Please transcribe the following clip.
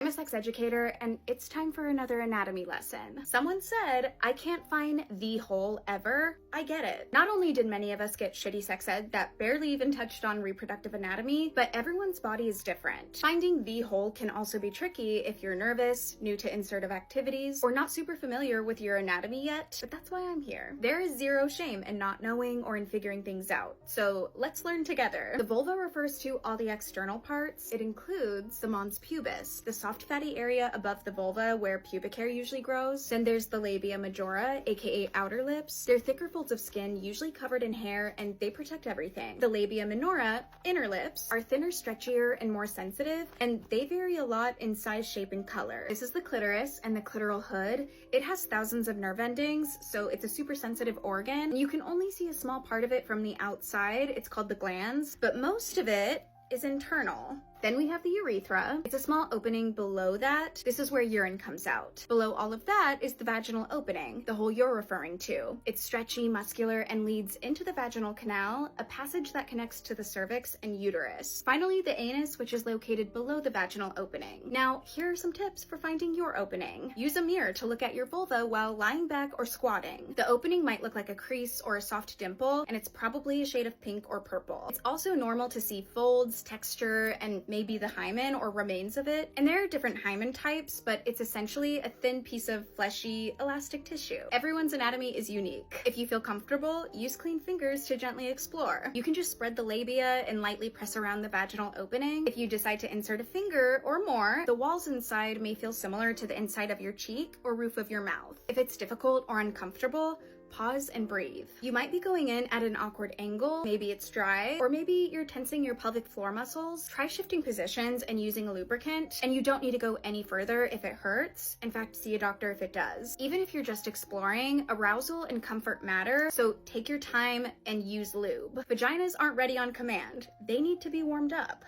I'm a sex educator, and it's time for another anatomy lesson. Someone said, I can't find the hole ever. I get it. Not only did many of us get shitty sex ed that barely even touched on reproductive anatomy, but everyone's body is different. Finding the hole can also be tricky if you're nervous, new to insertive activities, or not super familiar with your anatomy yet, but that's why I'm here. There is zero shame in not knowing or in figuring things out, so let's learn together. The vulva refers to all the external parts. It includes the mons pubis, the soft fatty area above the vulva where pubic hair usually grows. Then there's the labia majora, aka outer lips. They're thicker folds of skin, usually covered in hair, and they protect everything. The labia minora, inner lips, are thinner, stretchier, and more sensitive, and they vary a lot in size, shape, and color. This is the clitoris and the clitoral hood. It has thousands of nerve endings, so it's a super sensitive organ. You can only see a small part of it from the outside. It's called the glans, but most of it is internal. Then we have the urethra. It's a small opening below that. This is where urine comes out. Below all of that is the vaginal opening, the hole you're referring to. It's stretchy, muscular, and leads into the vaginal canal, a passage that connects to the cervix and uterus. Finally, the anus, which is located below the vaginal opening. Now, here are some tips for finding your opening. Use a mirror to look at your vulva while lying back or squatting. The opening might look like a crease or a soft dimple, and it's probably a shade of pink or purple. It's also normal to see folds, texture, and maybe the hymen or remains of it. And there are different hymen types, but it's essentially a thin piece of fleshy, elastic tissue. Everyone's anatomy is unique. If you feel comfortable, use clean fingers to gently explore. You can just spread the labia and lightly press around the vaginal opening. If you decide to insert a finger or more, the walls inside may feel similar to the inside of your cheek or roof of your mouth. If it's difficult or uncomfortable, pause and breathe. You might be going in at an awkward angle, maybe it's dry, or maybe you're tensing your pelvic floor muscles. Try shifting positions and using a lubricant, and you don't need to go any further if it hurts. In fact, see a doctor if it does. Even if you're just exploring, arousal and comfort matter, so take your time and use lube. Vaginas aren't ready on command. They need to be warmed up.